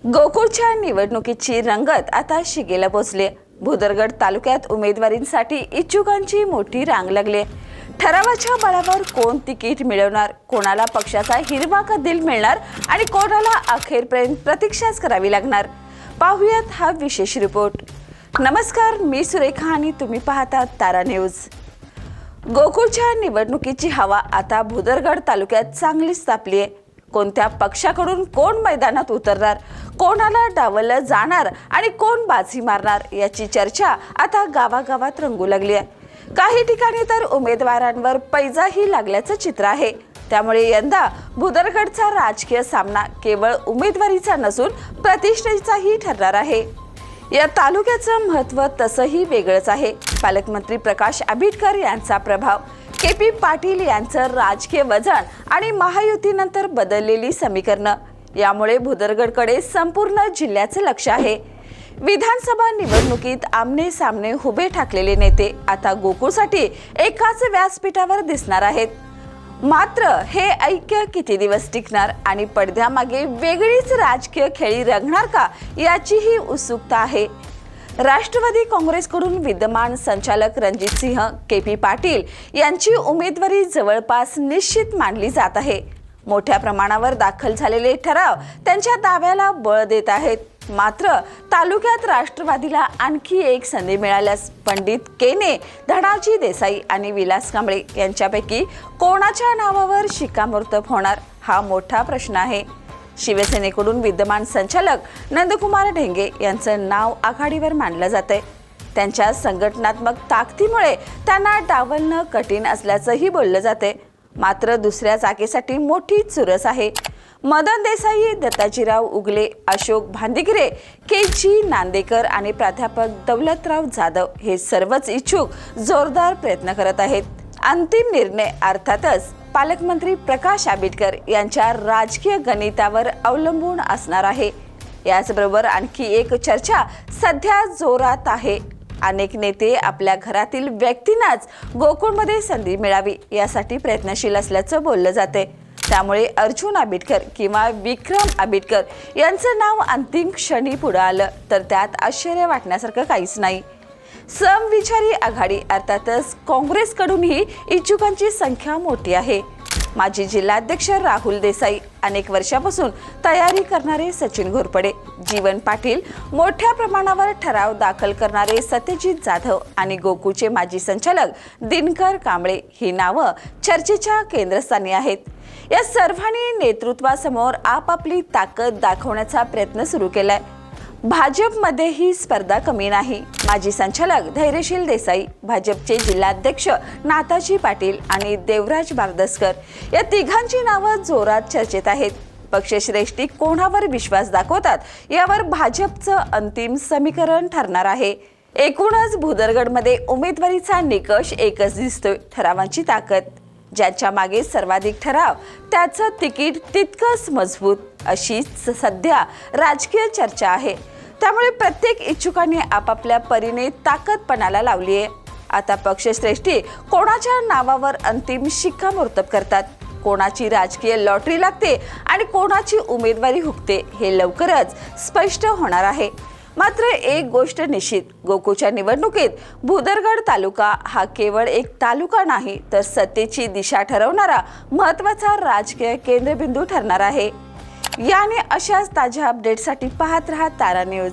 गोकुळच्या निवडणुकीची रंगत आता शिगेला पोहोचली। भुदरगड तालुक्यात उमेदवारींसाठी इच्छुकांची मोठी रांग लागली। ठरावाच्या बळावर कोण तिकीट मिळवणार, कोणाला पक्षाचा हिरवा कंदील मिळणार आणि कोणाला अखेरपर्यंत प्रतीक्षाच करावी लागणार, पाहूयात हा विशेष रिपोर्ट। नमस्कार, मी सुरेखा आणि तुम्ही पाहता तारा न्यूज। गोकुळच्या निवडणुकीची हवा आता भुदरगड तालुक्यात चांगलीच तापली आहे। कोणत्या पक्षाकडून कोण मैदानात उतरणार, कोणाला डावललं जाणार आणि कोण बाजी मारणार याची चर्चा आता गावागावात रंगू लागली आहे। काही ठिकाणी तर उमेदवारांवर पैजाही लागल्याचं चित्र आहे। त्यामुळे यंदा भुदरगडचा राजकीय सामना केवळ उमेदवारीचा नसून प्रतिष्ठेचाही ठरणार आहे। या तालुक्याचं महत्त्व तसंही वेगळंच आहे। पालकमंत्री प्रकाश आंबेडकर यांचा प्रभाव, के.पी. पाटील यांचं राजकीय वजन आणि महायुतीनंतर बदललेली समीकरणं यामुळे भुदरगडकडे संपूर्ण जिल्ह्याचं लक्ष आहे। विधानसभा निवडणुकीत आमने सामने उभे ठाकलेले नेते आता गोकुळसाठी एकाच व्यासपीठावर दिसणार आहेत। मात्र हे ऐक्य किती दिवस टिकणार आणि पडद्यामागे वेगळीच राजकीय खेळी रंगणार का याचीही उत्सुकता आहे। राष्ट्रवादी काँग्रेसकडून विद्यमान संचालक रणजितसिंह के.पी. पाटील यांची उमेदवारी जवळपास निश्चित मानली जात आहे। मोठ्या प्रमाणावर दाखल झालेले ठराव त्यांच्या दाव्याला बळ देत आहेत। मात्र तालुक्यात राष्ट्रवादीला आणखी एक संधी मिळाल्यास पंडित केने, धनाजी देसाई आणि विलास कांबळे यांच्यापैकी कोणाच्या नावावर शिक्कामोर्तब होणार हा मोठा प्रश्न आहे। शिवसेनेकडून विद्यमान संचालक नंदकुमार ढेंगे यांचं नाव आघाडीवर मानलं जातंय। त्यांच्या संघटनात्मक ताकदीमुळे त्यांना डावलणं कठीण असल्याचंही बोललं जाते। मात्र दुसऱ्या जागेसाठी मोठी चुरस आहे। मदन देसाई, दत्ताजीराव उगले, अशोक भांदिगरे, के.जी. नांदेकर आणि प्राध्यापक दौलतराव जाधव हे सर्वच इच्छुक जोरदार प्रयत्न करत आहेत। अंतिम निर्णय अर्थातच पालकमंत्री प्रकाश आंबेडकर यांच्या राजकीय गणितावर अवलंबून असणार आहे। याचबरोबर आणखी एक चर्चा सध्या जोरात आहे। अनेक नेते आपल्या घरातील व्यक्तींनाच गोकुळमध्ये संधी मिळावी यासाठी प्रयत्नशील असल्याचं बोललं जाते। त्यामुळे अर्जुन आंबेडकर किंवा विक्रम आंबेडकर यांचं नाव अंतिम क्षणी पुढे आलं तर त्यात आश्चर्य वाटण्यासारखं काहीच नाही। समविचारी आघाडी अर्थातच काँग्रेसकडूनही इच्छुकांची संख्या मोठी आहे। माजी जिल्हाध्यक्ष राहुल देसाई, अनेक वर्षापासून तयारी करणारे सचिन घोरपडे, जीवन पाटील, मोठ्या प्रमाणावर ठराव दाखल करणारे सत्यजित जाधव आणि गोकुळचे माजी संचालक दिनकर कांबळे ही नावं चर्चेच्या केंद्रस्थानी आहेत। या सर्वांनी नेतृत्वासमोर आपापली ताकद दाखवण्याचा प्रयत्न सुरू केलाय। भाजपमध्ये ही स्पर्धा कमी नाही। माजी संचालक धैर्यशील देसाई, भाजपचे जिल्हाध्यक्ष नाथाजी पाटील आणि देवराज बारदसकर या तिघांची नावं जोरात चर्चेत आहेत। पक्षश्रेष्ठी कोणावर विश्वास दाखवतात यावर भाजपचं अंतिम समीकरण ठरणार आहे। एकूणच भुदरगडमध्ये उमेदवारीचा निकष एकच दिसतोय, ठरावांची ताकद। ज्याच्या मागे सर्वाधिक ठराव त्याचं तिकीट तितकंच मजबूत, अशी सध्या राजकीय चर्चा आहे। त्यामुळे प्रत्येक इच्छुकाने आपापल्या परीने ताकद पणाला लावली आहे। आता पक्षश्रेष्ठी कोणाच्या नावावर अंतिम शिक्कामोर्तब करतात, कोणाची राजकीय लॉटरी लागते आणि कोणाची उमेदवारी हुकते हे लवकरच स्पष्ट होणार आहे। मात्र एक गोष्ट निश्चित, गोकुळच्या निवडणुकीत भुदरगड तालुका हा केवळ एक तालुका नाही तर सत्तेची दिशा ठरवणारा महत्त्वाचा राजकीय केंद्रबिंदू ठरणार आहे। याने अशाच ताज्या अपडेटसाठी पाहत रहा तारा न्यूज।